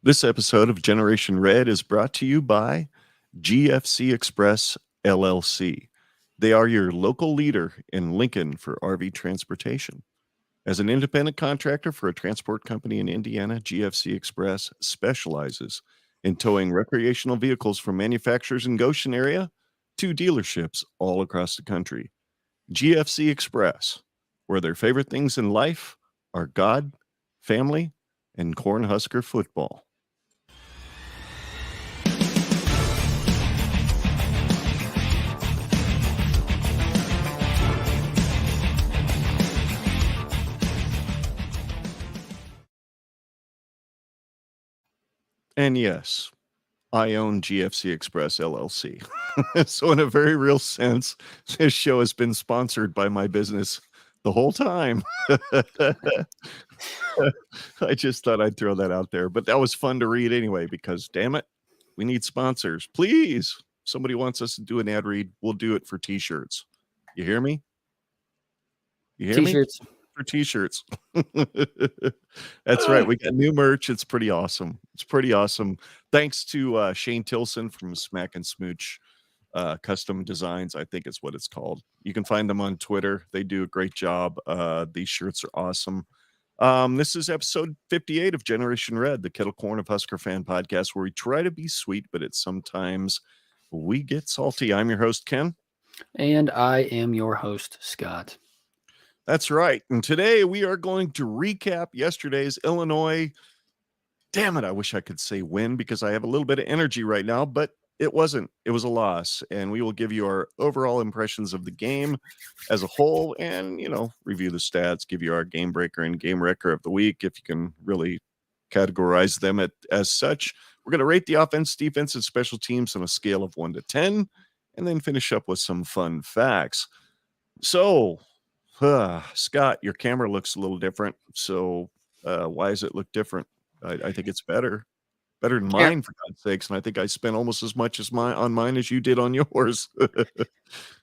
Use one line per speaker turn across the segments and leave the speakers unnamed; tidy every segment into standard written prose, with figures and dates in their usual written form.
This episode of Generation Red is brought to you by GFC Express LLC. They are your local leader in Lincoln for RV transportation. As an independent contractor for a transport company in Indiana, GFC Express specializes in towing recreational vehicles from manufacturers in Goshen area to dealerships all across the country. GFC Express, where their favorite things in life are God, family, and Cornhusker football. And yes, I own GFC Express LLC. So, in a very real sense, this show has been sponsored by my business the whole time. I just thought I'd throw that out there. But that was fun to read anyway, because damn it, we need sponsors. Please, somebody wants us to do an ad read, we'll do it for t-shirts. You hear me? You hear me?
T-shirts.
For t-shirts. That's right. We got new merch. It's pretty awesome. It's pretty awesome. Thanks to Shane Tilson from Smack and Smooch Custom Designs, I think is what it's called. You can find them on Twitter. They do a great job. These shirts are awesome. This is episode 58 of Generation Red, the Kettle Corn of Husker Fan podcast, where we try to be sweet, but it's sometimes we get salty. I'm your host, Ken.
And I am your host, Scott.
That's right. And today we are going to recap yesterday's Illinois. Damn it, I wish I could say win because I have a little bit of energy right now, but it wasn't. It was a loss. And we will give you our overall impressions of the game as a whole and, review the stats, give you our game breaker and game wrecker of the week, if you can really categorize them as such. We're going to rate the offense, defense, and special teams on a scale of 1 to 10, and then finish up with some fun facts. So, Scott, your camera looks a little different. So why does it look different? I think it's better than mine, for God's sakes. And I think I spent almost as much on mine as you did on yours.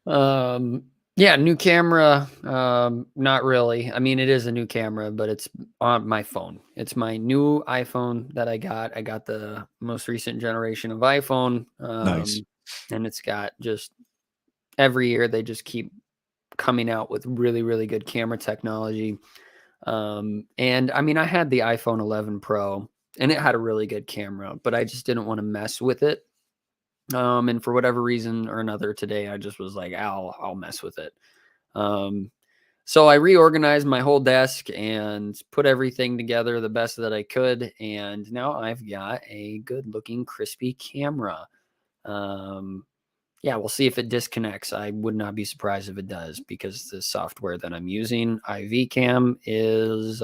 Yeah, new camera. Not really. I mean, it is a new camera, but it's on my phone. It's my new iPhone that I got. I got the most recent generation of iPhone.
Nice.
And it's got just every year they just keep coming out with really, really good camera technology. And I mean, I had the iPhone 11 Pro and it had a really good camera, but I just didn't want to mess with it. And for whatever reason or another today, I just was like, I'll mess with it. So I reorganized my whole desk and put everything together the best that I could. And now I've got a good looking, crispy camera. Yeah, we'll see if it disconnects. I would not be surprised if it does because the software that I'm using, IV-Cam, is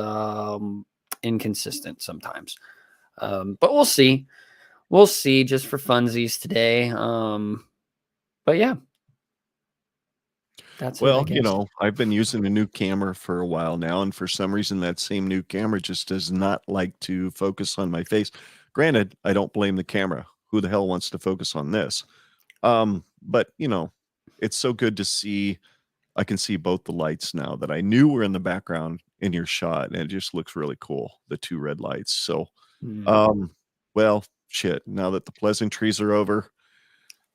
inconsistent sometimes. But we'll see. We'll see just for funsies today. But yeah. That's
well, I've been using a new camera for a while now, and for some reason that same new camera just does not like to focus on my face. Granted, I don't blame the camera. Who the hell wants to focus on this? But it's so good to see. I can see both the lights now that I knew were in the background in your shot, and it just looks really cool. The two red lights. So, well, shit. Now that the pleasantries are over,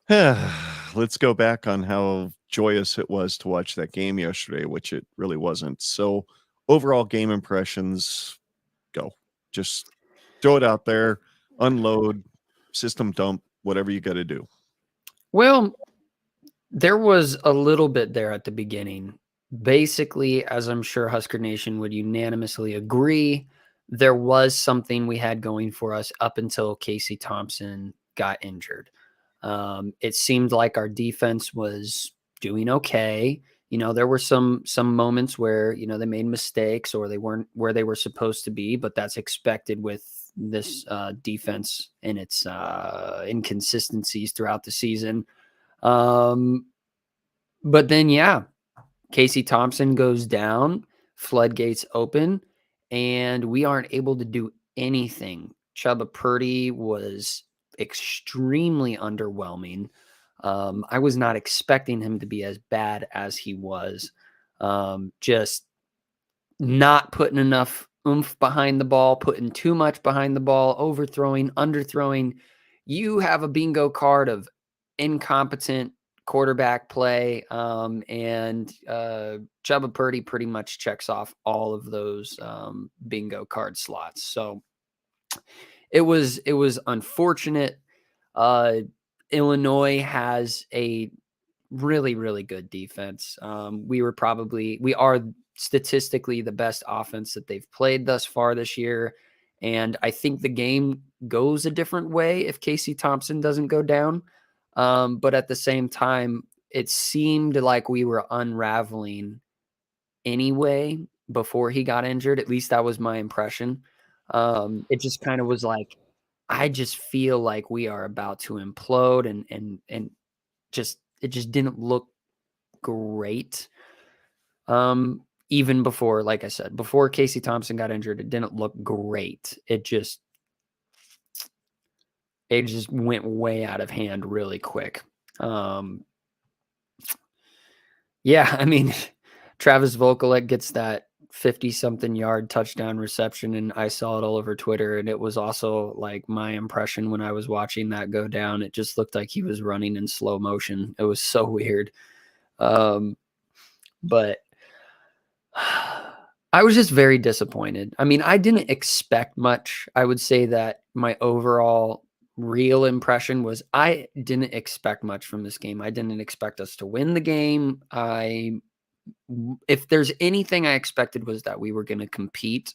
let's go back on how joyous it was to watch that game yesterday, which it really wasn't. So, overall game impressions, go. Just throw it out there, unload, system dump, whatever you got to do.
Well, there was a little bit there at the beginning. Basically, as I'm sure Husker Nation would unanimously agree, there was something we had going for us up until Casey Thompson got injured. It seemed like our defense was doing okay. There were some moments where, they made mistakes or they weren't where they were supposed to be, but that's expected with this defense and its inconsistencies throughout the season. But then, yeah, Casey Thompson goes down, floodgates open, and we aren't able to do anything. Chubba Purdy was extremely underwhelming. I was not expecting him to be as bad as he was. Just not putting enough oomph behind the ball, putting too much behind the ball, overthrowing, underthrowing. You have a bingo card of incompetent quarterback play, and Chuba Purdy pretty much checks off all of those bingo card slots. So it was unfortunate. Illinois has a really, really good defense. We are statistically the best offense that they've played thus far this year. And I think the game goes a different way if Casey Thompson doesn't go down. But at the same time, it seemed like we were unraveling anyway before he got injured. At least that was my impression. It just kind of was like, I just feel like we are about to implode, and just it just didn't look great. Even before, like I said, before Casey Thompson got injured, it didn't look great. It just went way out of hand really quick. Yeah, I mean, Travis Vokalek gets that 50-something yard touchdown reception, and I saw it all over Twitter, and it was also like my impression when I was watching that go down. It just looked like he was running in slow motion. It was so weird. But I was just very disappointed. I mean, I didn't expect much. I would say that my overall real impression was I didn't expect much from this game. I didn't expect us to win the game. If there's anything I expected was that we were going to compete.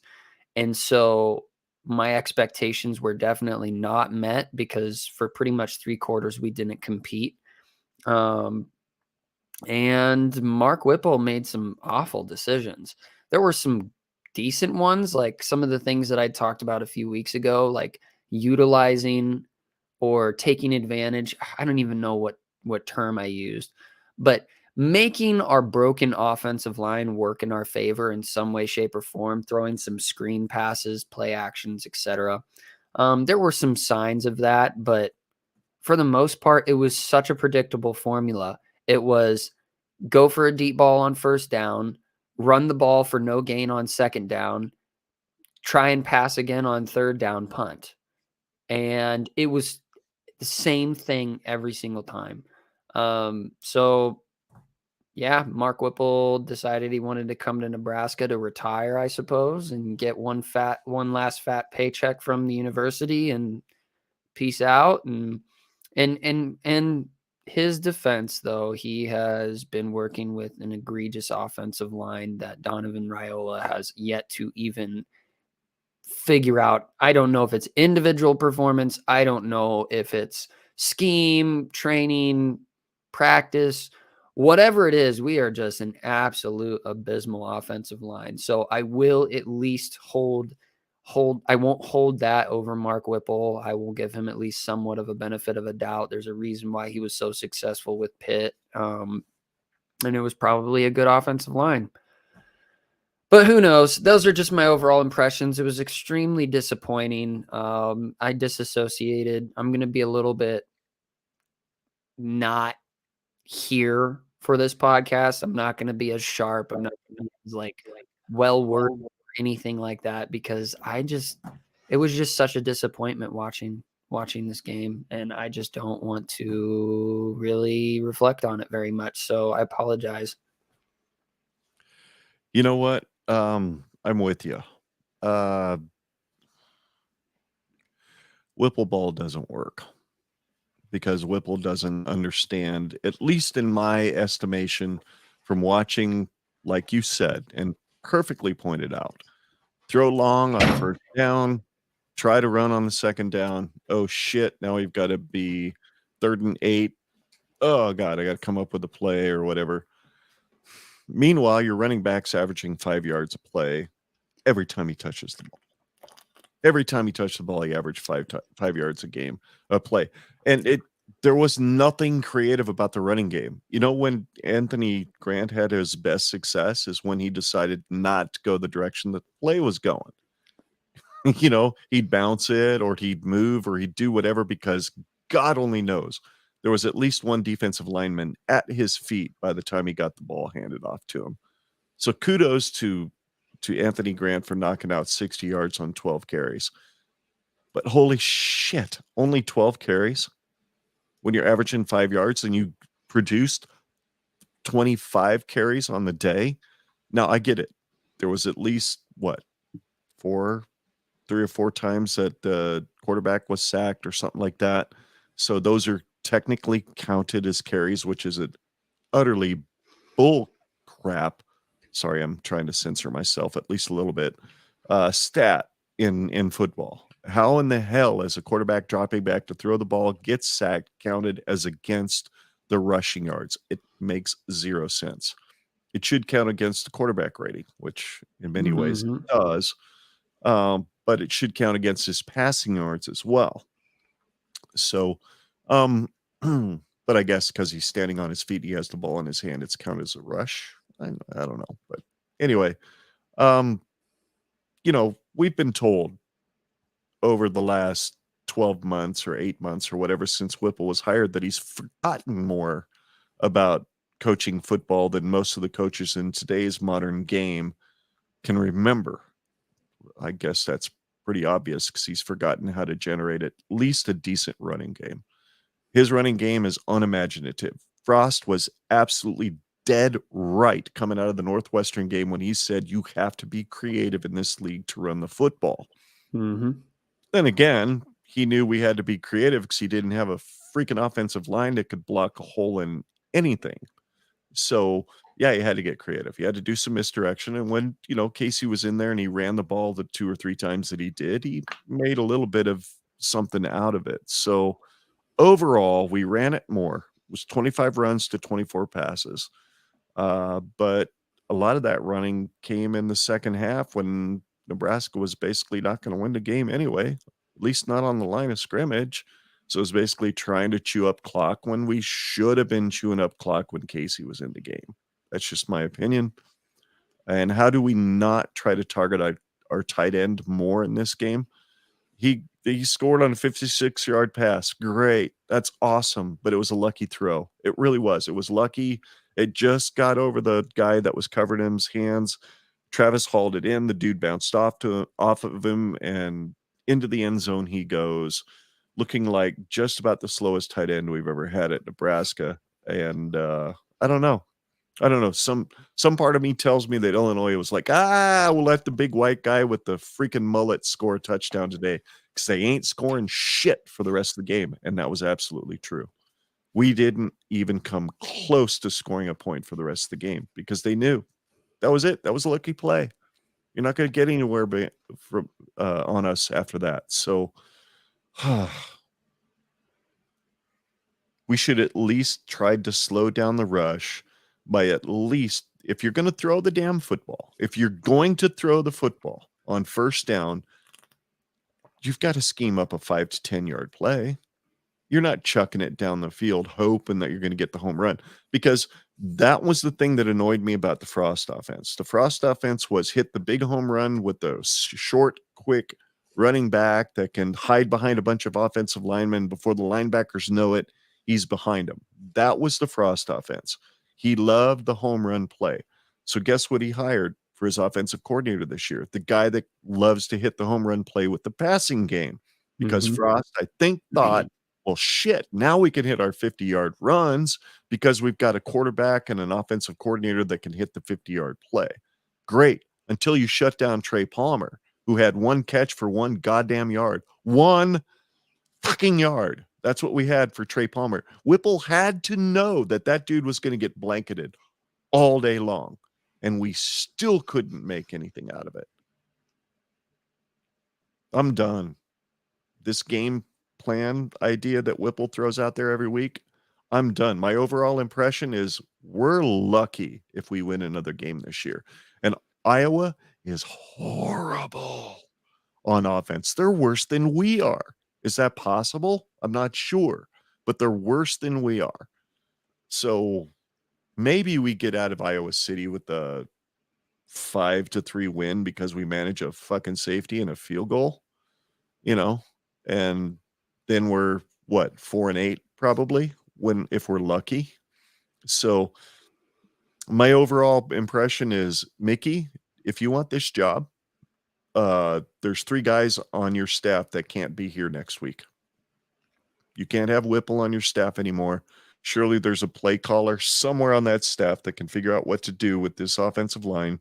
And so my expectations were definitely not met, because for pretty much 3 quarters, we didn't compete. And Mark Whipple made some awful decisions. There were some decent ones, like some of the things that I talked about a few weeks ago, like utilizing or taking advantage. I don't even know what term I used, but making our broken offensive line work in our favor in some way, shape, or form, throwing some screen passes, play actions, etc. There were some signs of that, but for the most part, it was such a predictable formula. It was go for a deep ball on first down, run the ball for no gain on second down, try and pass again on third down, punt. And it was the same thing every single time. So yeah, Mark Whipple decided he wanted to come to Nebraska to retire, I suppose, and get one last fat paycheck from the university and peace out. And his defense, though, he has been working with an egregious offensive line that Donovan Raiola has yet to even figure out. I don't know if it's individual performance. I don't know if it's scheme, training, practice, whatever it is. We are just an absolute abysmal offensive line. So I will at least I won't hold that over Mark Whipple. I will give him at least somewhat of a benefit of a doubt. There's a reason why he was so successful with Pitt. And it was probably a good offensive line. But who knows? Those are just my overall impressions. It was extremely disappointing. I disassociated. I'm going to be a little bit not here for this podcast. I'm not going to be as sharp. I'm not going to be as well worded or anything like that, because it was just such a disappointment watching this game, and I just don't want to really reflect on it very much. So I apologize.
You know what? I'm with you. Whipple ball doesn't work because Whipple doesn't understand, at least in my estimation, from watching, like you said, and perfectly pointed out, throw long on first down, try to run on the second down. Oh shit, now we've got to be 3rd and 8. Oh God, I got to come up with a play or whatever. Meanwhile, your running back's averaging 5 yards a play every time he touches the ball. Every time he touched the ball, he averaged 5 yards a play. And there was nothing creative about the running game. You know, when Anthony Grant had his best success is when he decided not to go the direction that the play was going. You know, he'd bounce it or he'd move or he'd do whatever, because God only knows there was at least one defensive lineman at his feet by the time he got the ball handed off to him. So kudos to to Anthony Grant for knocking out 60 yards on 12 carries. But holy shit, only 12 carries when you're averaging 5 yards and you produced 25 carries on the day. Now, I get it. There was at least, what, 3 or 4 times that the quarterback was sacked or something like that. So those are technically counted as carries, which is an utterly bull crap. Sorry, I'm trying to censor myself at least a little bit. Stat in football. How in the hell is a quarterback dropping back to throw the ball, gets sacked, counted as against the rushing yards? It makes zero sense. It should count against the quarterback rating, which in many ways it does. But it should count against his passing yards as well. So, but I guess because he's standing on his feet, he has the ball in his hand, it's counted as a rush. I don't know. But anyway, we've been told over the last 12 months or 8 months or whatever since Whipple was hired that he's forgotten more about coaching football than most of the coaches in today's modern game can remember. I guess that's pretty obvious because he's forgotten how to generate at least a decent running game. His running game is unimaginative. Frost was absolutely dead right coming out of the Northwestern game when he said you have to be creative in this league to run the football. Then again, he knew we had to be creative because he didn't have a freaking offensive line that could block a hole in anything. So, yeah, he had to get creative. He had to do some misdirection. And when, Casey was in there and he ran the ball the 2 or 3 times that he did, he made a little bit of something out of it. So, overall, we ran it more. It was 25 runs to 24 passes. But a lot of that running came in the second half when Nebraska was basically not going to win the game anyway, at least not on the line of scrimmage. So it was basically trying to chew up clock when we should have been chewing up clock when Casey was in the game. That's just my opinion. And how do we not try to target our tight end more in this game? He scored on a 56-yard pass. Great. That's awesome. But it was a lucky throw. It really was. It was lucky. It just got over the guy that was covered in his hands. Travis hauled it in. The dude bounced off of him, and into the end zone he goes, looking like just about the slowest tight end we've ever had at Nebraska. And I don't know. Some part of me tells me that Illinois was like, we'll let the big white guy with the freaking mullet score a touchdown today because they ain't scoring shit for the rest of the game. And that was absolutely true. We didn't even come close to scoring a point for the rest of the game because they knew that was it. That was a lucky play. You're not going to get anywhere on us after that. So we should at least try to slow down the rush by at least, if you're going to throw the damn football, if you're going to throw the football on first down, you've got to scheme up a 5 to 10 yard play. You're not chucking it down the field hoping that you're going to get the home run, because that was the thing that annoyed me about the Frost offense. The Frost offense was hit the big home run with the short, quick running back that can hide behind a bunch of offensive linemen. Before the linebackers know it, he's behind them. That was the Frost offense. He loved the home run play. So guess what he hired for his offensive coordinator this year? The guy that loves to hit the home run play with the passing game. Because Frost, I think, thought, well, shit, now we can hit our 50-yard runs because we've got a quarterback and an offensive coordinator that can hit the 50-yard play. Great. Until you shut down Trey Palmer, who had 1 catch for 1 goddamn yard. 1 fucking yard. That's what we had for Trey Palmer. Whipple had to know that dude was going to get blanketed all day long, and we still couldn't make anything out of it. I'm done. This game plan idea that Whipple throws out there every week, I'm done. My overall impression is we're lucky if we win another game this year. And Iowa is horrible on offense. They're worse than we are. Is that possible? I'm not sure, but they're worse than we are. So maybe we get out of Iowa City with a 5-3 win because we manage a fucking safety and a field goal, and then we're 4-8 probably if we're lucky. So my overall impression is Mickey if you want this job, there's 3 guys on your staff that can't be here next week. You can't have Whipple on your staff anymore. Surely there's a play caller somewhere on that staff that can figure out what to do with this offensive line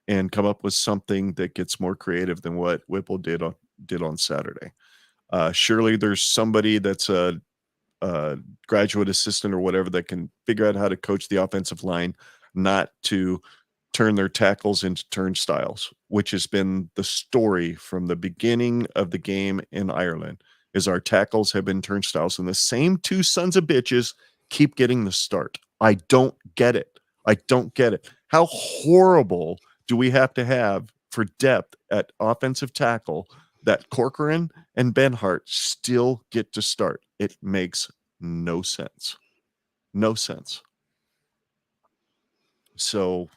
and come up with something that gets more creative than what Whipple did on Saturday. Surely there's somebody that's a graduate assistant or whatever that can figure out how to coach the offensive line, not to turn their tackles into turnstiles, which has been the story from the beginning of the game in Ireland, is our tackles have been turnstiles, and the same 2 sons of bitches keep getting the start. I don't get it. I don't get it. How horrible do we have to have for depth at offensive tackle that Corcoran and Benhart still get to start? It makes no sense. No sense. So,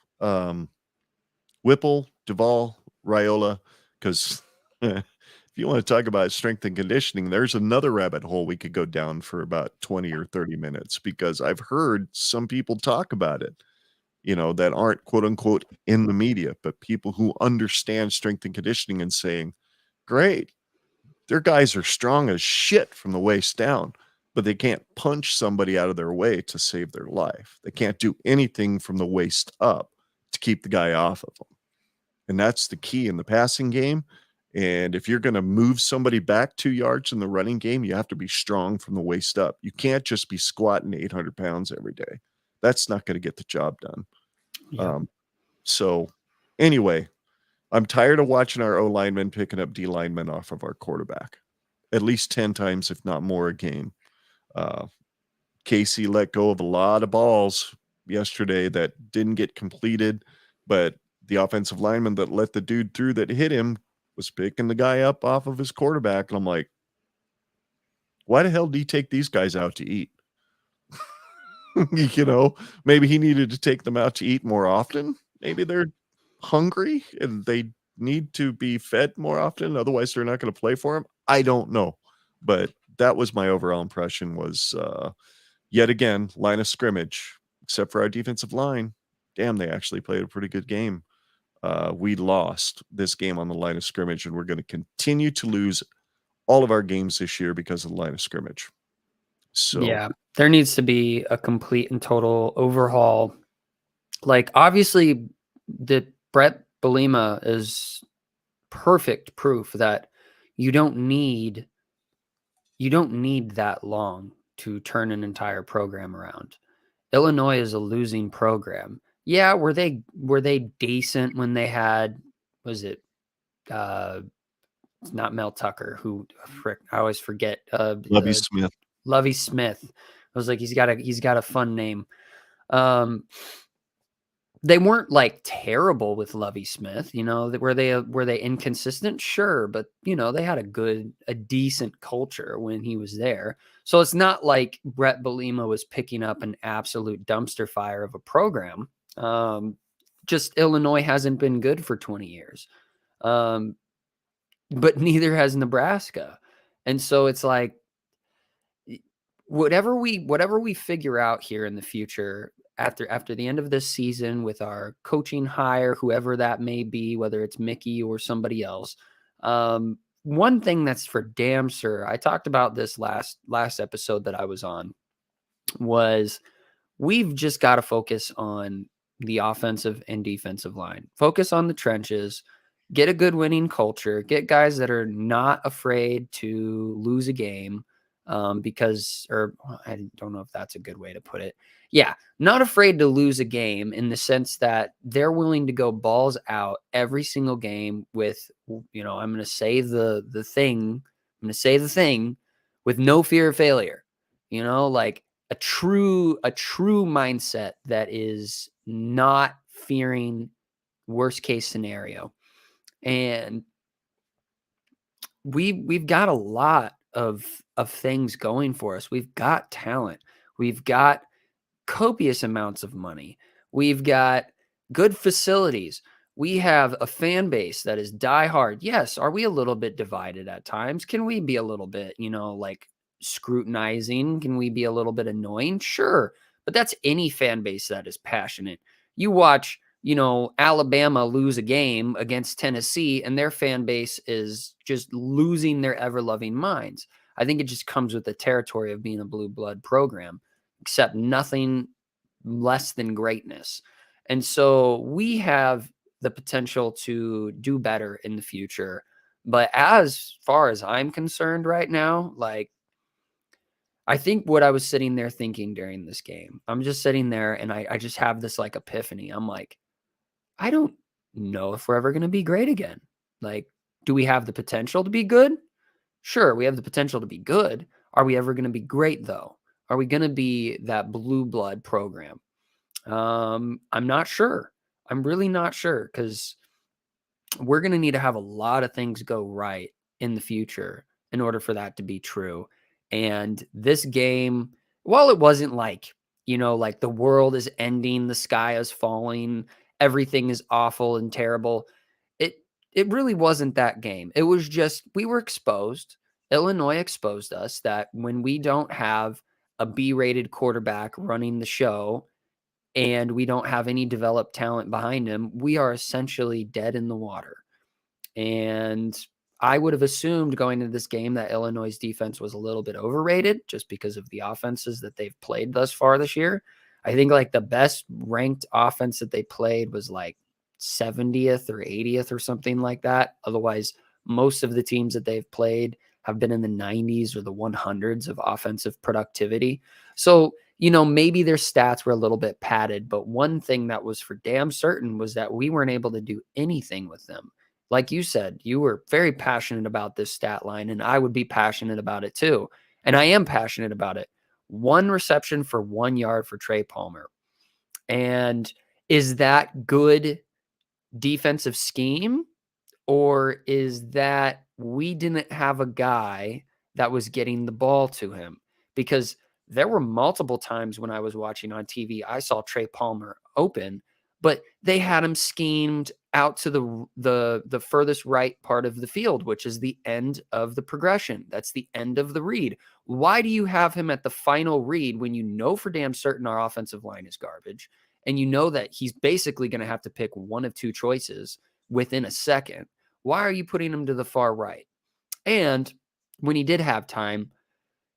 Whipple, Duvall, Raiola, because if you want to talk about strength and conditioning, there's another rabbit hole we could go down for about 20 or 30 minutes, because I've heard some people talk about it, that aren't quote unquote in the media, but people who understand strength and conditioning and saying, great, their guys are strong as shit from the waist down, but they can't punch somebody out of their way to save their life. They can't do anything from the waist up to keep the guy off of them. And that's the key in the passing game. And if you're going to move somebody back 2 yards in the running game, you have to be strong from the waist up. You can't just be squatting 800 pounds every day. That's not going to get the job done.
Yeah.
So anyway, I'm tired of watching our O linemen picking up D linemen off of our quarterback at least 10 times, if not more, a game. Casey let go of a lot of balls yesterday that didn't get completed, but the offensive lineman that let the dude through that hit him was picking the guy up off of his quarterback. And I'm like, why the hell did he take these guys out to eat? Maybe he needed to take them out to eat more often. Maybe they're hungry and they need to be fed more often. Otherwise, they're not going to play for him. I don't know. But that was my overall impression, was yet again, line of scrimmage, except for our defensive line. Damn, they actually played a pretty good game. We lost this game on the line of scrimmage, and we're going to continue to lose all of our games this year because of the line of scrimmage. So
yeah, there needs to be a complete and total overhaul. Like, obviously, the Brett Bielema is perfect proof that you don't need that long to turn an entire program around. Illinois is a losing program. Yeah, were they decent when they had, was it it's not Mel Tucker, who I always forget,
Lovie Smith.
Lovie Smith. I was like, he's got a fun name. They weren't like terrible with Lovie Smith, were they inconsistent? Sure. But they had a decent culture when he was there. So it's not like Brett Bielema was picking up an absolute dumpster fire of a program. Just Illinois hasn't been good for 20 years. But neither has Nebraska. And so it's like, whatever we figure out here in the future, after the end of this season, with our coaching hire, whoever that may be, whether it's Mickey or somebody else, one thing that's for damn sure, I talked about this last episode that I was on, was we've just got to focus on the offensive and defensive line. Focus on the trenches, get a good winning culture, get guys that are not afraid to lose a game, because I don't know if that's a good way to put it. Yeah, not afraid to lose a game, in the sense that they're willing to go balls out every single game with, I'm going to say the thing. I'm going to say the thing with no fear of failure. Like a true mindset that is not fearing worst case scenario. And we've got a lot of things going for us. We've got talent. We've got copious amounts of money. We've got good facilities. We have a fan base that is diehard. Yes. Are we a little bit divided at times? Can we be a little bit, like scrutinizing? Can we be a little bit annoying? Sure. But that's any fan base that is passionate. You watch Alabama lose a game against Tennessee and their fan base is just losing their ever-loving minds. I think it just comes with the territory of being a blue blood program, except nothing less than greatness. And so we have the potential to do better in the future. But as far as I'm concerned right now, like, I think what I was sitting there thinking during this game, I'm just sitting there and I just have this like epiphany. I'm like, I don't know if we're ever going to be great again. Like, do we have the potential to be good? Sure, we have the potential to be good. Are we ever going to be great, though? Are we going to be that blue blood program? I'm not sure. I'm really not sure because we're going to need to have a lot of things go right in the future in order for that to be true. And this game, while it wasn't like, like the world is ending, the sky is falling, everything is awful and terrible, it really wasn't that game. It was just we were exposed. Illinois exposed us that when we don't have a B-rated quarterback running the show and we don't have any developed talent behind him, we are essentially dead in the water. And I would have assumed going into this game that Illinois' defense was a little bit overrated just because of the offenses that they've played thus far this year. I think like the best ranked offense that they played was like 70th or 80th or something like that. Otherwise, most of the teams that they've played have been in the 90s or the 100s of offensive productivity. So, maybe their stats were a little bit padded, but one thing that was for damn certain was that we weren't able to do anything with them. Like you said, you were very passionate about this stat line, and I would be passionate about it too. And I am passionate about it. 1 reception for 1 yard for Trey Palmer. And is that good defensive scheme? Or is that we didn't have a guy that was getting the ball to him? Because there were multiple times when I was watching on TV, I saw Trey Palmer open, but they had him schemed out to the furthest right part of the field, which is the end of the progression. That's the end of the read. Why do you have him at the final read when you know for damn certain our offensive line is garbage and you know that he's basically going to have to pick one of 2 choices within a second? Why are you putting him to the far right? And when he did have time,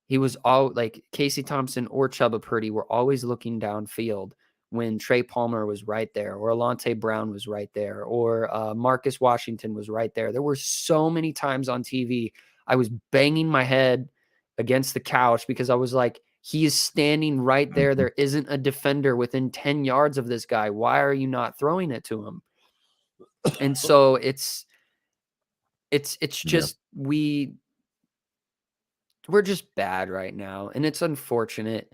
he was all like Casey Thompson or Chubba Purdy were always looking downfield when Trey Palmer was right there, or Alante Brown was right there, or Marcus Washington was right there. There were so many times on TV I was banging my head against the couch because I was like, he is standing right there. There isn't a defender within 10 yards of this guy. Why are you not throwing it to him? And so it's just we're just bad right now, and it's unfortunate.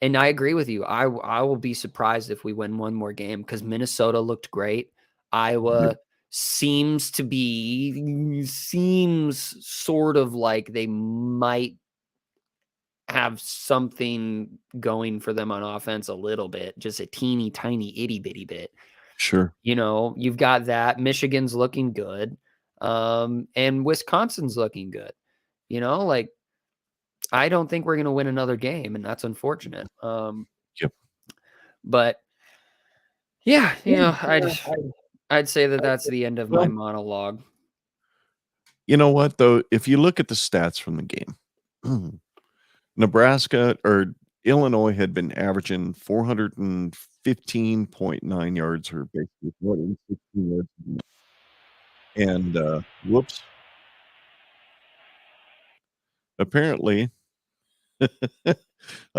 And I agree with you. I will be surprised if we win one more game because Minnesota looked great. Iowa seems sort of like they might have something going for them on offense a little bit, just a teeny tiny itty bitty bit.
Sure.
You've got that. Michigan's looking good. And Wisconsin's looking good. Like I don't think we're going to win another game, and that's unfortunate.
Yep.
But yeah, I'd say that that's the end of my monologue.
You know what, though? If you look at the stats from the game, Nebraska or Illinois had been averaging 415.9 yards, or basically 416 yards. And whoops. Apparently, I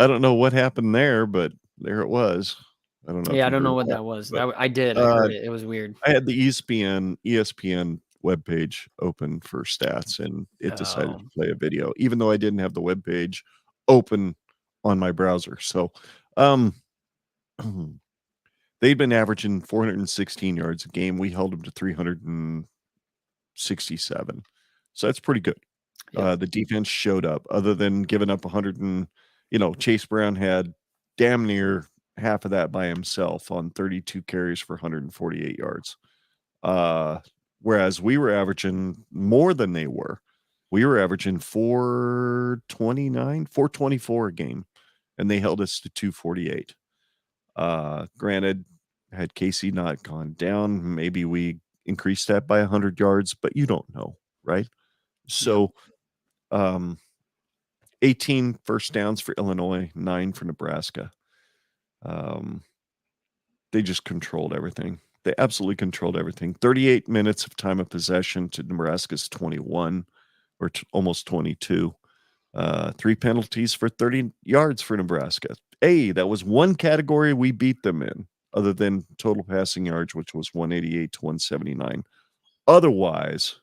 don't know what happened there, but there it was. I don't know.
Yeah,
if
I
you
don't know
heard
what that was. I did. I heard it. It was weird.
I had the ESPN webpage open for stats, and it decided to play a video, even though I didn't have the webpage open on my browser. So, they'd been averaging 416 yards a game. We held them to 367. So that's pretty good.
Yep.
The defense showed up, other than giving up 100 and, Chase Brown had damn near half of that by himself on 32 carries for 148 yards. Whereas we were averaging more than they were. We were averaging 424 a game, and they held us to 248. Granted, Had Casey not gone down, maybe we increased that by 100 yards, but you don't know, right?
Yep.
So, 18 first downs for Illinois, 9 for Nebraska. They just controlled everything. They absolutely controlled everything. 38 minutes of time of possession to Nebraska's 21 or almost 22. 3 penalties for 30 yards for Nebraska. Hey, that was one category we beat them in, other than total passing yards, which was 188 to 179. Otherwise,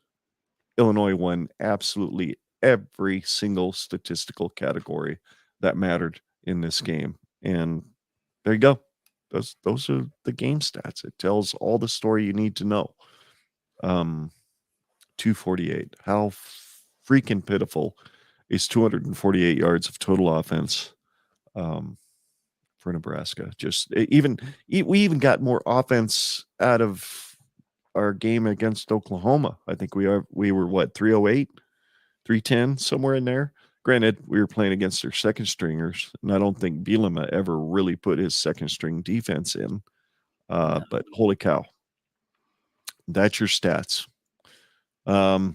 Illinois won absolutely every single statistical category that mattered in this game. And there you go. Those are the game stats. It tells all the story you need to know. 248. How freaking pitiful is 248 yards of total offense for Nebraska? We even got more offense out of our game against Oklahoma. I think we were what, 308, 310, somewhere in there. Granted, we were playing against their second stringers, and I don't think Bielema ever really put his second string defense in. But holy cow, that's your stats. Do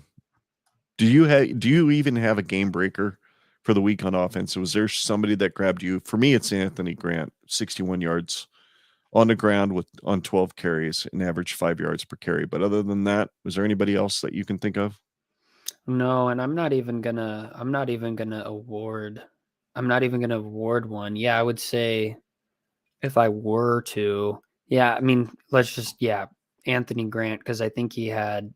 you even have a game breaker for the week on offense? Was there somebody that grabbed you? For me, it's Anthony Grant, 61 yards on the ground on 12 carries, an average 5 yards per carry. But other than that, was there anybody else that you can think of?
No, and I'm not even gonna award one. Yeah, I would say if I were to, yeah, I mean, let's just, Anthony Grant, because I think he had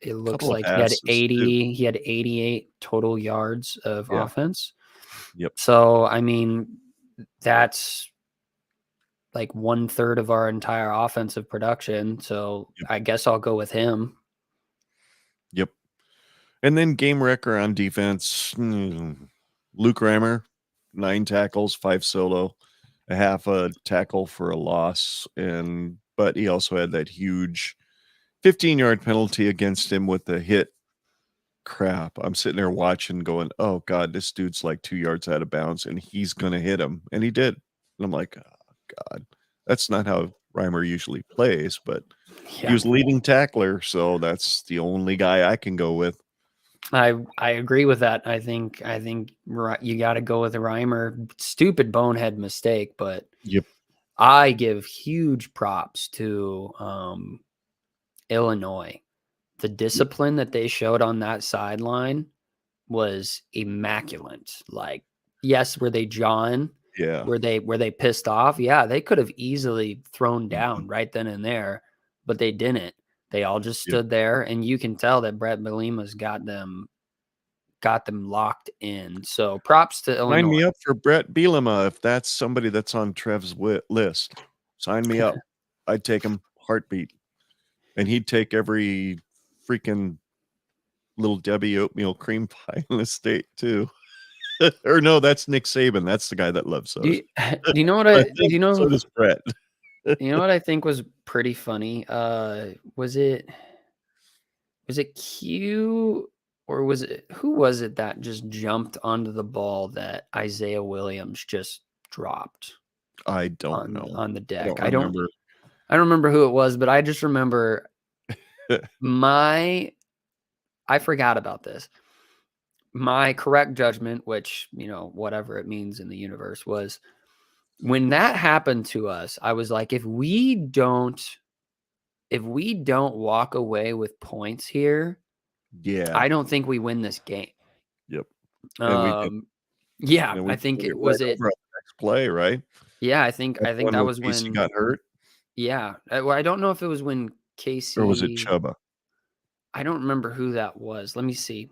it looks
Couple of
like
passes too.
he had 88 total yards of
Yeah.
offense.
Yep.
So I mean, that's like 1/3 of our entire offensive production. So
Yep.
I guess I'll go with him.
Yep. And then game wrecker on defense, Luke Reimer, 9 tackles, 5 solo, a half a tackle for a loss, but he also had that huge 15-yard penalty against him with the hit. Crap. I'm sitting there watching going, oh God, this dude's like 2 yards out of bounds and he's going to hit him. And he did. And I'm like, oh God, that's not how Reimer usually plays, but he was leading tackler. So that's the only guy I can go with.
I agree with that. I think you got to go with Reimer. Stupid bonehead mistake, but
Yep.
I give huge props to Illinois. The discipline that they showed on that sideline was immaculate. Like, yes, were they jawing?
Yeah.
Were they pissed off? Yeah, they could have easily thrown down right then and there, but they didn't. They all just stood there, and you can tell that Brett Bielema's got them locked in. So props to Illinois.
Sign me up for Brett Bielema if that's somebody that's on Trev's list. Sign me up. I'd take him heartbeat. And he'd take every freaking little Debbie oatmeal cream pie in the state too. Or no, that's Nick Saban. That's the guy that loves those.
Do you know what I do you know?
So does Brett.
You know what I think was pretty funny? Was it Q or was it who was it that just jumped onto the ball that Isaiah Williams just dropped?
I don't know.
On the deck.
I don't remember.
I don't remember who it was, but I just remember I forgot about this. My correct judgment, which, whatever it means in the universe, was when that happened to us, I was like, if we don't walk away with points here, I don't think we win this game.
Yep.
Yeah, I think it was it.
Next play, right?
Yeah, I think that was
Casey
when
got hurt.
Yeah, well, I don't know if it was when Casey
or was it Chuba?
I don't remember who that was. Let me see.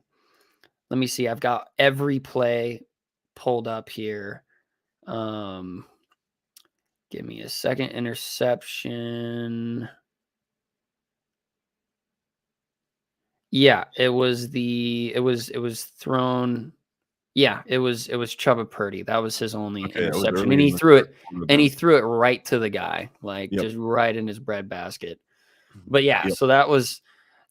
I've got every play pulled up here. Give me a second. Interception. Yeah, it was thrown. Yeah, it was Chuba Purdy. That was his only interception. And he threw it right to the guy, like just right in his breadbasket. But yeah, so that was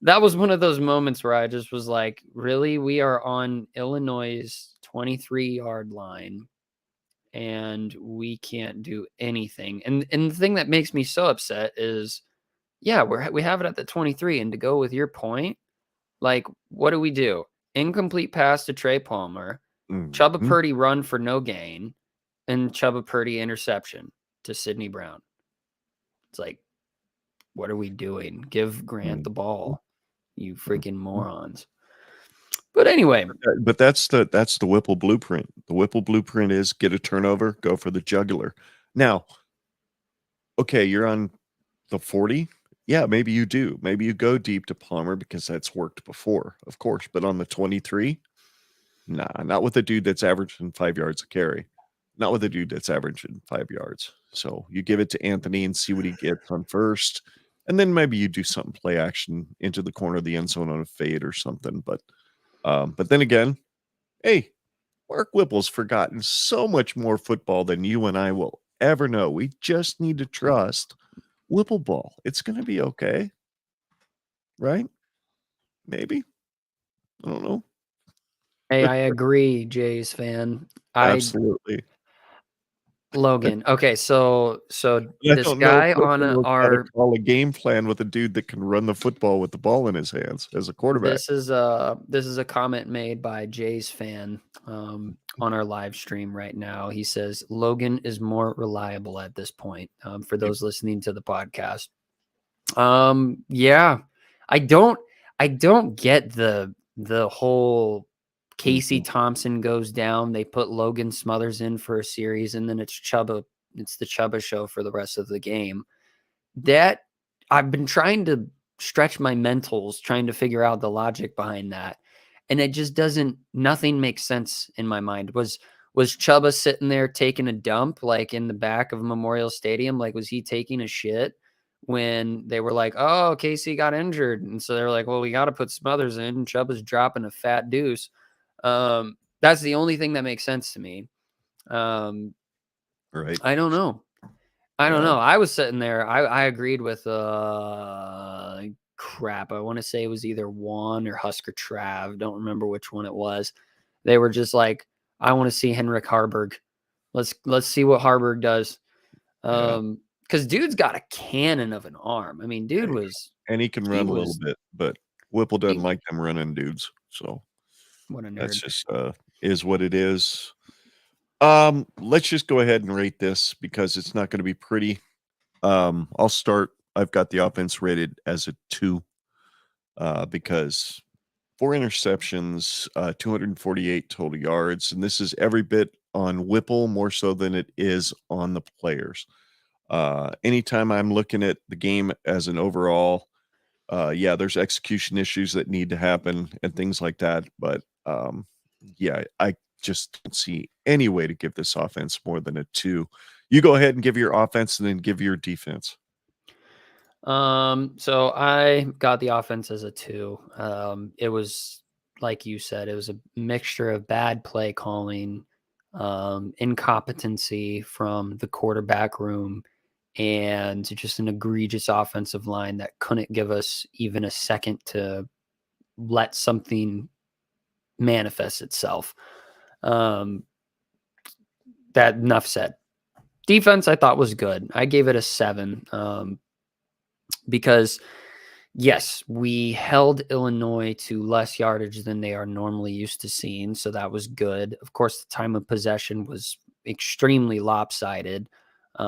one of those moments where I just was like, really, we are on Illinois' 23-yard line and we can't do anything. And the thing that makes me so upset is, yeah, we have it at the 23, and to go with your point, like, what do? Incomplete pass to Trey Palmer, Chuba
Mhm.
Purdy run for no gain, and Chuba Purdy interception to Sidney Brown. It's like, what are we doing? Give Grant the
Mhm.
ball, you freaking morons. But anyway,
But that's the Whipple blueprint. The Whipple blueprint is get a turnover, go for the jugular. Now, okay, you're on the 40. Yeah, maybe you do. Maybe you go deep to Palmer because that's worked before, of course. But on the 23, nah, not with a dude that's averaging 5 yards a carry. Not with a dude that's averaging 5 yards. So you give it to Anthony and see what he gets on first. And then maybe you do something play action into the corner of the end zone on a fade or something. But then again, hey, Mark Whipple's forgotten so much more football than you and I will ever know. We just need to trust Whipple ball. It's going to be okay, right? Maybe. I don't know.
hey, I agree, Jays fan.
Absolutely.
Logan. Okay, so
I
this
don't know if
guy on
Whipple knows how to
our
call a game plan with a dude that can run the football with the ball in his hands as a quarterback.
this is a comment made by Jays fan on our live stream right now. He says Logan is more reliable at this point. For those listening to the podcast, yeah, I don't get the whole Casey
Mhm.
Thompson goes down. They put Logan Smothers in for a series, and then it's the Chuba show for the rest of the game. That I've been trying to stretch my mentals, trying to figure out the logic behind that. And it just nothing makes sense in my mind. Was Chuba sitting there taking a dump like in the back of Memorial Stadium? Like, was he taking a shit when they were like, oh, Casey got injured? And so they're like, well, we got to put Smothers in. And Chuba's dropping a fat deuce. That's the only thing that makes sense to me. Um,
Right.
I don't know. I don't
Yeah.
know. I was sitting there. I agreed with crap. I want to say it was either Juan or Husker Trav. Don't remember which one it was. They were just like, I want to see Henrik Harburg. Let's see what Harburg does.
Yeah.
Because dude's got a cannon of an arm. I mean, dude was
And he can
he
run a little
was
bit, but Whipple doesn't
he
like them running dudes. So
what a
that's
nerd.
just is what it is. Let's just go ahead and rate this because it's not going to be pretty. I'll start. I've got the offense rated as a 2 because 4 interceptions, 248 total yards, and this is every bit on Whipple more so than it is on the players. Anytime I'm looking at the game as an overall, yeah, there's execution issues that need to happen and things like that. But yeah, I just don't see any way to give this offense more than a 2. You go ahead and give your offense and then give your defense.
So I got the offense as a 2. It was like you said, it was a mixture of bad play calling, incompetency from the quarterback room, and just an egregious offensive line that couldn't give us even a second to let something manifest itself. Um, that enough said. Defense I thought was good. I gave it a 7. Because yes, we held Illinois to less yardage than they are normally used to seeing, so that was good. Of course, the time of possession was extremely lopsided,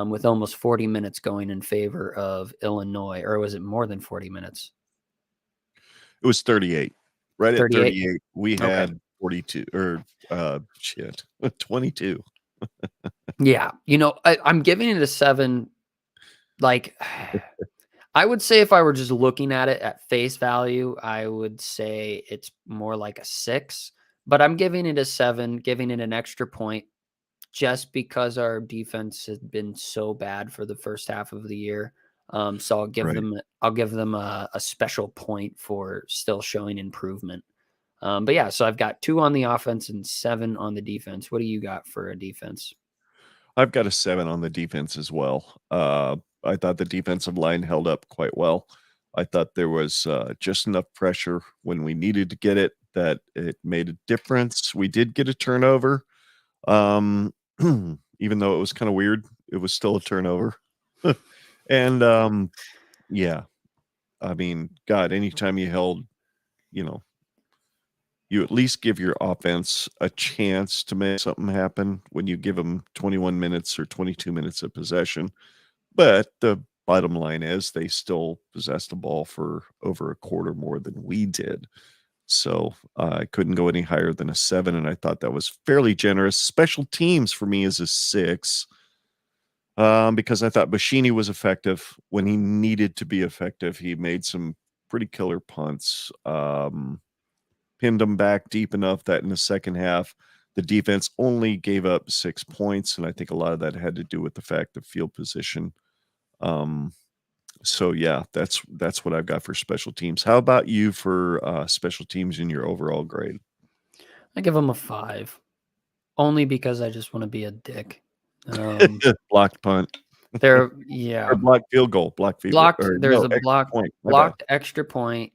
with almost 40 minutes going in favor of Illinois, or was it more than 40 minutes?
It was 38. Right at
38?
38, we
Okay.
had 42 or 22.
Yeah. I'm giving it a 7. Like, I would say if I were just looking at it at face value, I would say it's more like a 6, but I'm giving it a 7, giving it an extra point just because our defense has been so bad for the first half of the year. So
Right.
I'll give them a special point for still showing improvement. But yeah, so I've got 2 on the offense and 7 on the defense. What do you got for a defense?
I've got a 7 on the defense as well. I thought the defensive line held up quite well. I thought there was just enough pressure when we needed to get it that it made a difference. We did get a turnover. Um, even though it was kind of weird, it was still a turnover. And yeah, I mean, God, anytime you held, you know, you at least give your offense a chance to make something happen when you give them 21 minutes or 22 minutes of possession. But the bottom line is they still possessed the ball for over a quarter more than we did. So I couldn't go any higher than a 7, and I thought that was fairly generous. Special teams for me is a 6, because I thought Bushini was effective when he needed to be effective. He made some pretty killer punts, pinned them back deep enough that in the second half, the defense only gave up 6 points, and I think a lot of that had to do with the fact of field position. So yeah, that's what I've got for special teams. How about you for special teams in your overall grade?
I give them a 5, only because I just want to be a dick.
Blocked punt
There,
or
yeah,
blocked field goal, blocked field goal, or
There's
no,
a
extra point. My bad.
blocked extra point.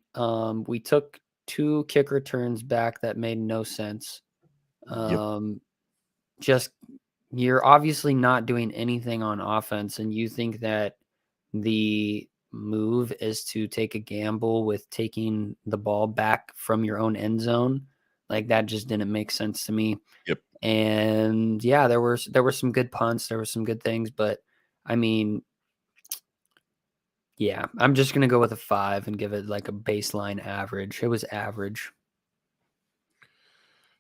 We took 2 kick returns back that made no sense.
Yep.
Just you're obviously not doing anything on offense, and you think that the move is to take a gamble with taking the ball back from your own end zone. Like, that just didn't make sense to me.
Yep.
And yeah, there were some good punts, there were some good things, but I mean, yeah, I'm just gonna go with a 5 and give it like a baseline average. It was average.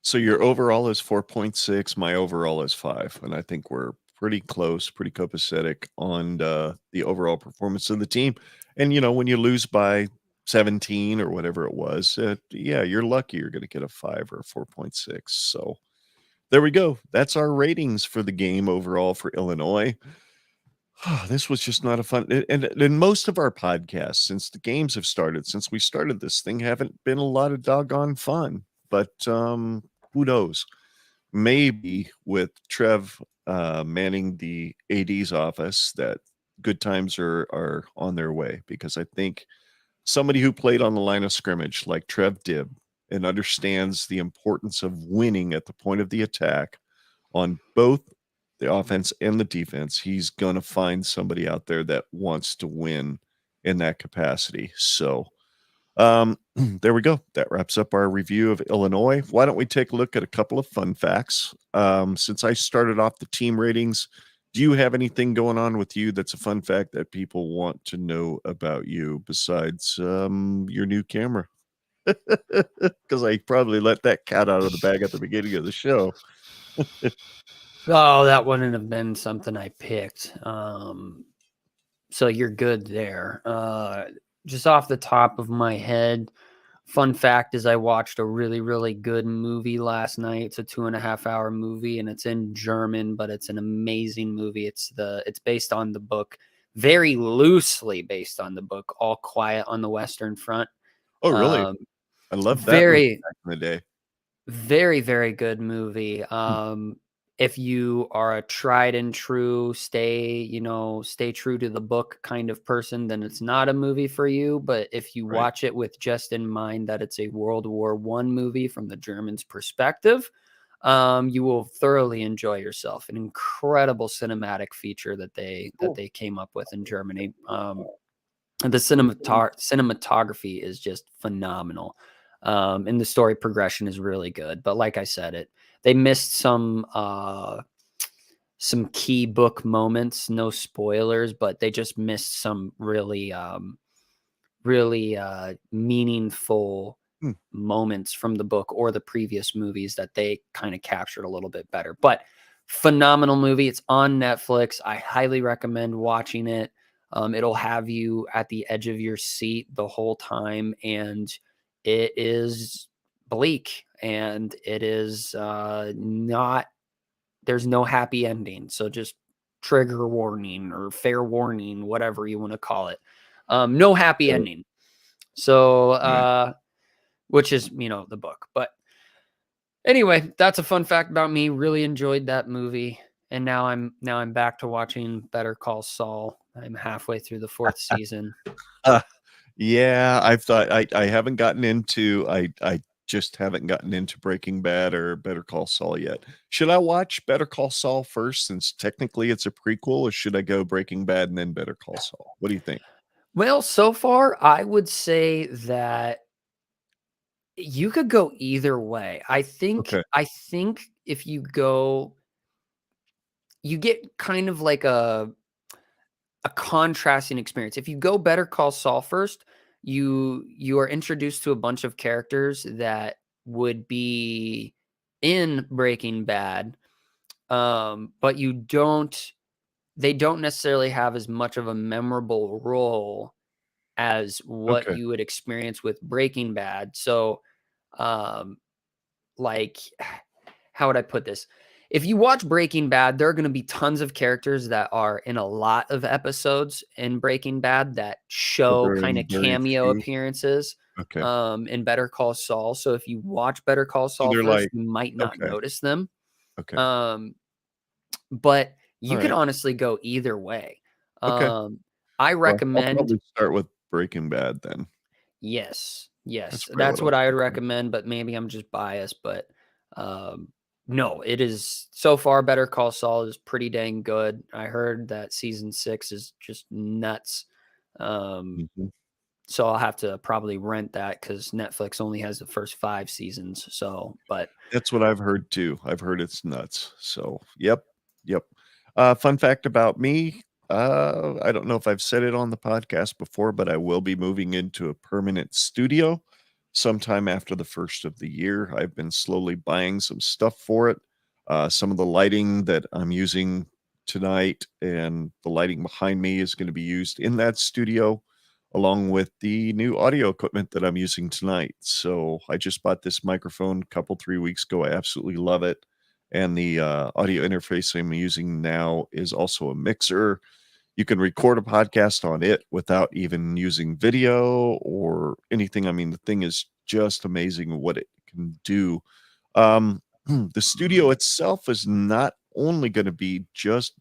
So your overall is 4.6. My overall is 5, and I think we're pretty close, pretty copacetic on the overall performance of the team. And when you lose by 17 or whatever it was, yeah, you're lucky you're going to get a 5 or a 4.6. So there we go. That's our ratings for the game overall for Illinois. This was just not a fun, and most of our podcasts since the games have started, since we started this thing, haven't been a lot of doggone fun. But who knows? Maybe with Trev manning the AD's office, that good times are on their way, because I think somebody who played on the line of scrimmage like Trev did and understands the importance of winning at the point of the attack on both the offense and the defense, he's going to find somebody out there that wants to win in that capacity. So there we go. That wraps up our review of Illinois. Why don't we take a look at a couple of fun facts? Since I started off the team ratings, do you have anything going on with you that's a fun fact that people want to know about you besides your new camera? Because I probably let that cat out of the bag at the beginning of the show.
Oh, that wouldn't have been something I picked. So you're good there. Just off the top of my head, fun fact is I watched a really, really good movie last night. It's a 2.5-hour movie, and it's in German, but it's an amazing movie. It's based on the book, very loosely based on the book, All Quiet on the Western Front.
Oh, really? I love that movie back in the day.
Very, very good movie. If you are a tried and true, stay true to the book kind of person, then it's not a movie for you. But if you watch it with just in mind that it's a World War I movie from the Germans' perspective, you will thoroughly enjoy yourself. An incredible cinematic feature that they came up with in Germany. The cinematography is just phenomenal. And the story progression is really good. But like I said, they missed some key book moments. No spoilers, but they just missed some really meaningful moments from the book or the previous movies that they kind of captured a little bit better. But phenomenal movie. It's on Netflix. I highly recommend watching it. It'll have you at the edge of your seat the whole time, and it is bleak, and it is not, there's no happy ending. So just trigger warning or fair warning, whatever you want to call it. No happy ending. So, which is, the book. But anyway, that's a fun fact about me. Really enjoyed that movie. And now I'm back to watching Better Call Saul. I'm halfway through the 4th season.
Yeah, I've thought I haven't gotten into. I just haven't gotten into Breaking Bad or Better Call Saul yet. Should I watch Better Call Saul first, since technically it's a prequel, or should I go Breaking Bad and then Better Call Saul? What do you think?
Well, so far, I would say that you could go either way.
Okay.
I think if you go, you get kind of like a contrasting experience. If you go Better Call Saul first, you are introduced to a bunch of characters that would be in Breaking Bad, but they don't necessarily have as much of a memorable role as what
Okay.
you would experience with Breaking Bad. So, um, like, how would I put this? If you watch Breaking Bad, there are going to be tons of characters that are in a lot of episodes in Breaking Bad that
But
show
they're
kind
in
of
very
cameo
few.
appearances
Okay.
in Better Call Saul. So if you watch Better Call
So
Saul
they're
first,
like,
you might not
okay.
notice them.
Okay.
Um, but
All
you could
right.
honestly go either way.
Okay.
I
Well, I'll
recommend.
probably start with Breaking Bad then.
Yes,
That's
yes,
probably
that's
what I'll
what I would
do then.
recommend, but maybe I'm just biased, but, um, no, it is so far Better Call Saul is pretty dang good. I heard that season 6 is just nuts. Um,
Mhm.
so I'll have to probably rent that because Netflix only has the first 5 seasons, so but
That's what I've heard too. I've heard it's nuts. So, yep, yep. Fun fact about me, I don't know if I've said it on the podcast before, but I will be moving into a permanent studio sometime after the first of the year. I've been slowly buying some stuff for it. Some of the lighting that I'm using tonight and the lighting behind me is going to be used in that studio, along with the new audio equipment that I'm using tonight. So I just bought this microphone a couple 3 weeks ago. I absolutely love it. And the audio interface I'm using now is also a mixer. You can record a podcast on it without even using video or anything. I mean, the thing is just amazing what it can do. The studio itself is not only going to be just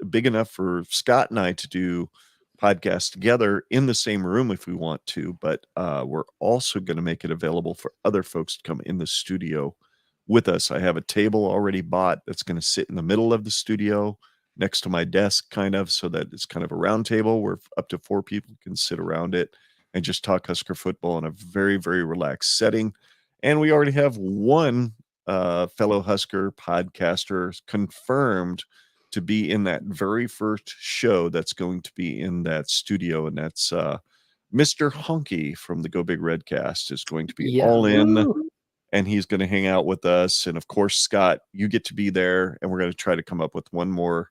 big enough for Scott and I to do podcasts together in the same room if we want to, but we're also going to make it available for other folks to come in the studio with us. I have a table already bought that's going to sit in the middle of the studio next to my desk, kind of, so that it's kind of a round table where up to 4 people can sit around it and just talk Husker football in a very, very relaxed setting. And we already have one fellow Husker podcaster confirmed to be in that very first show that's going to be in that studio, and that's Mr. Honky from the Go Big Red cast is going to be
yeah,
all in,
woo!
and he's going to hang out with us. And of course, Scott, you get to be there, and we're going to try to come up with one more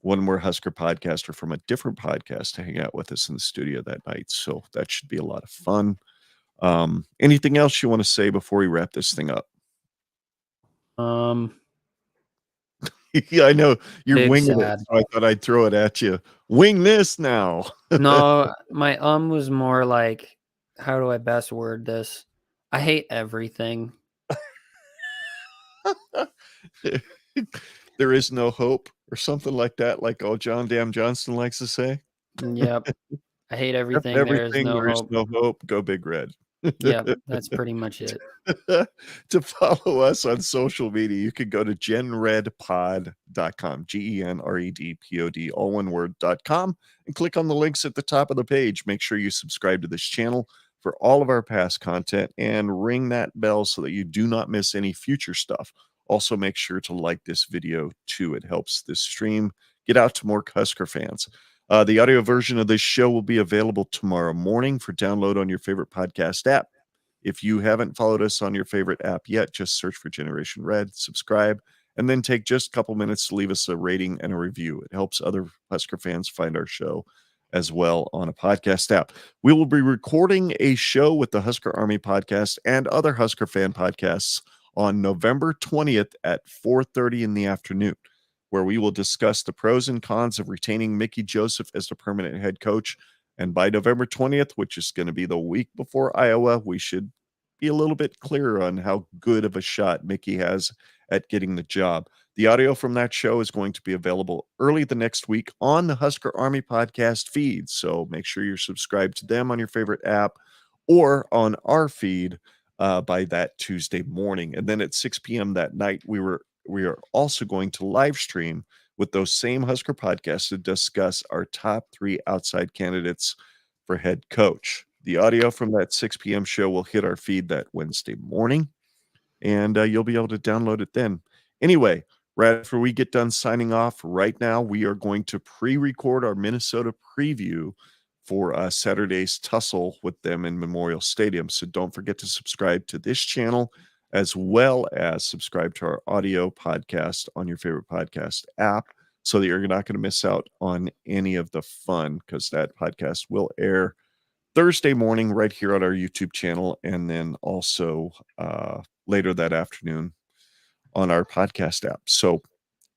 Husker podcaster from a different podcast to hang out with us in the studio that night. So that should be a lot of fun. Anything else you want to say before we wrap this thing up?
Um,
Yeah, I know you're
big
winging it,
sad.
so I thought I'd throw it at you. Wing this now.
No, my was more like, how do I best word this? I hate everything.
There is no hope, or something like that, like old John Dam Johnston likes to say.
Yep, I hate
F
everything. There is
everything,
no
there is
hope.
no hope, go Big Red.
Yep, that's pretty much it.
To follow us on social media, you can go to genredpod.com, GENREDPOD, all one word.com, and click on the links at the top of the page. Make sure you subscribe to this channel for all of our past content and ring that bell so that you do not miss any future stuff. Also, make sure to like this video too. It helps this stream get out to more Husker fans. The audio version of this show will be available tomorrow morning for download on your favorite podcast app. If you haven't followed us on your favorite app yet, just search for Generation Red, subscribe, and then take just a couple minutes to leave us a rating and a review. It helps other Husker fans find our show as well on a podcast app. We will be recording a show with the Husker Army podcast and other Husker fan podcasts on November 20th at 4:30 in the afternoon, where we will discuss the pros and cons of retaining Mickey Joseph as the permanent head coach. And by November 20th, which is going to be the week before Iowa, we should be a little bit clearer on how good of a shot Mickey has at getting the job. The audio from that show is going to be available early the next week on the Husker Army podcast feed. So make sure you're subscribed to them on your favorite app or on our feed by that Tuesday morning. And then at 6 p.m. that night, we are also going to live stream with those same Husker podcasts to discuss our top 3 outside candidates for head coach. The audio from that 6 p.m. show will hit our feed that Wednesday morning, and you'll be able to download it then. Anyway, right after we get done signing off right now, we are going to pre-record our Minnesota preview for Saturday's tussle with them in Memorial Stadium. So don't forget to subscribe to this channel, as well as subscribe to our audio podcast on your favorite podcast app, so that you're not going to miss out on any of the fun, because that podcast will air Thursday morning right here on our YouTube channel, and then also later that afternoon on our podcast app. So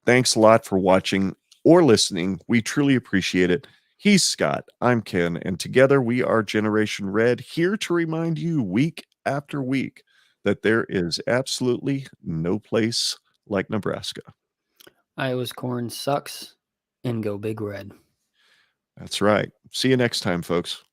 thanks a lot for watching or listening. We truly appreciate it. He's Scott, I'm Ken, and together we are Generation Red, here to remind you week after week that there is absolutely no place like Nebraska.
Iowa's corn sucks, and go Big Red.
That's right. See you next time, folks.